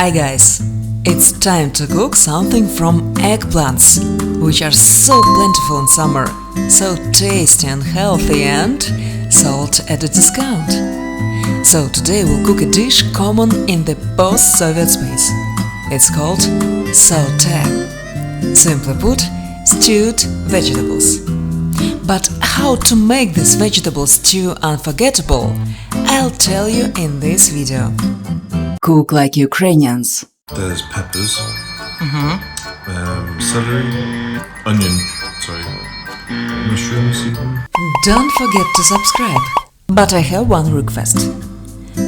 Hi guys! It's time to cook something from eggplants, which are so plentiful in summer, so tasty and healthy, and salt at a discount. So today we'll cook a dish common in the post-Soviet space. It's called sauté. Simply put, stewed vegetables. But how to make this vegetable stew unforgettable, I'll tell you in this video. Cook like Ukrainians. There's peppers, celery, onion, mushrooms even. Don't forget to subscribe. But I have one request.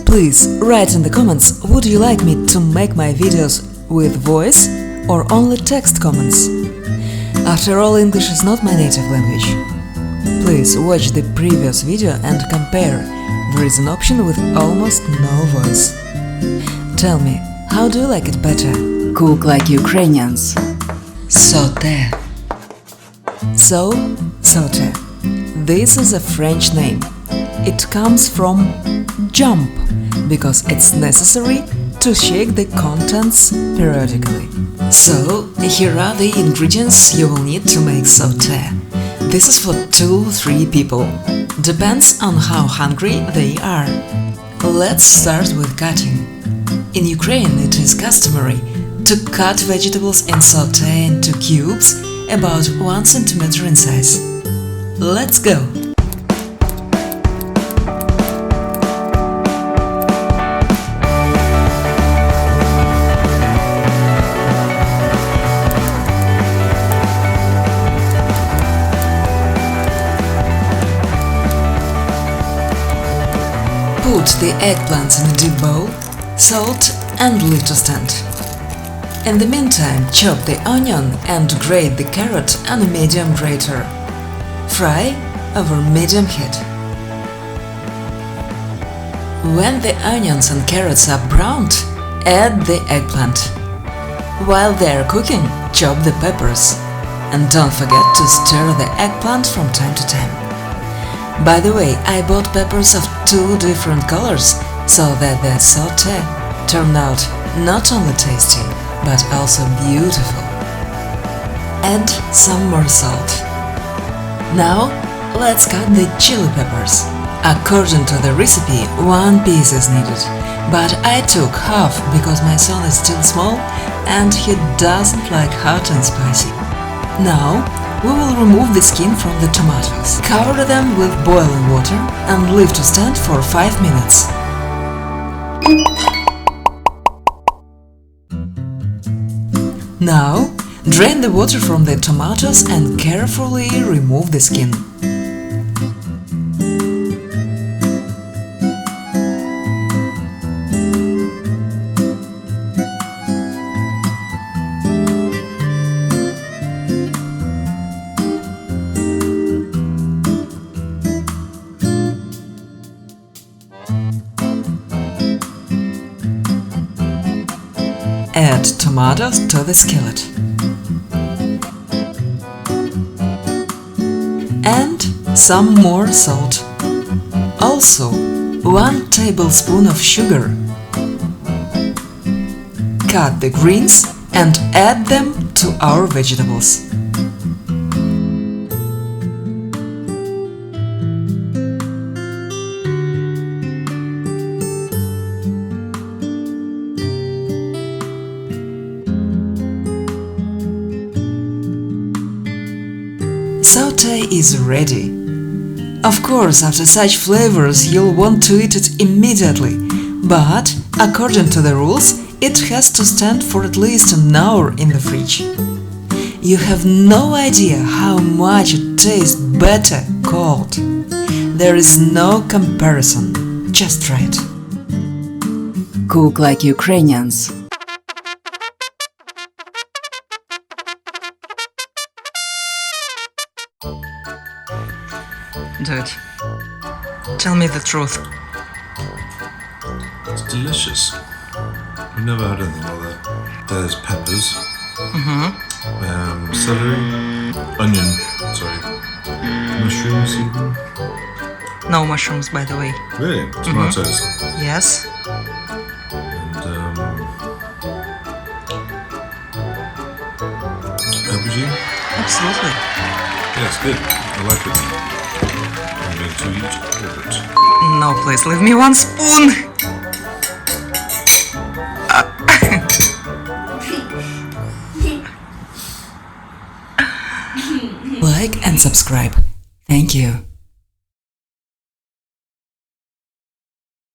Please write in the comments, would you like me to make my videos with voice or only text comments? After all, English is not my native language. Please watch the previous video and compare. There is an option with almost no voice. Tell me, how do you like it better? Cook like Ukrainians. Sauté. So, sauté. This is a French name. It comes from jump, because it's necessary to shake the contents periodically. So, here are the ingredients you will need to make sauté. This is for 2-3 people. Depends on how hungry they are. Let's start with cutting. In Ukraine, it is customary to cut vegetables and sauté into cubes about 1 cm in size. Let's go! Put the eggplants in a deep bowl, salt and leave to stand. In the meantime, chop the onion and grate the carrot on a medium grater. Fry over medium heat. When the onions and carrots are browned, add the eggplant. While they are cooking, chop the peppers. And don't forget to stir the eggplant from time to time. By the way, I bought peppers of 2 different colors, so that the sauté turned out not only tasty, but also beautiful. Add some more salt. Now, let's cut the chili peppers. According to the recipe, 1 piece is needed, but I took half because my son is still small and he doesn't like hot and spicy. Now, we will remove the skin from the tomatoes. Cover them with boiling water and leave to stand for 5 minutes. Now, drain the water from the tomatoes and carefully remove the skin. Add tomatoes to the skillet. And some more salt. Also, 1 tablespoon of sugar. Cut the greens and add them to our vegetables. Sauté is ready. Of course, after such flavors you'll want to eat it immediately, but according to the rules, it has to stand for at least an hour in the fridge. You have no idea how much it tastes better cold. There is no comparison. Just try it. Cook like Ukrainians. Do it. Tell me the truth. It's delicious. I've never had anything like that. There's peppers, celery, onion, mushrooms even. No mushrooms, by the way. Really? Tomatoes? Yes. And Absolutely. Yes, good. I like it. I'm going to eat all of it. No, please leave me one spoon. Like and subscribe. Thank you.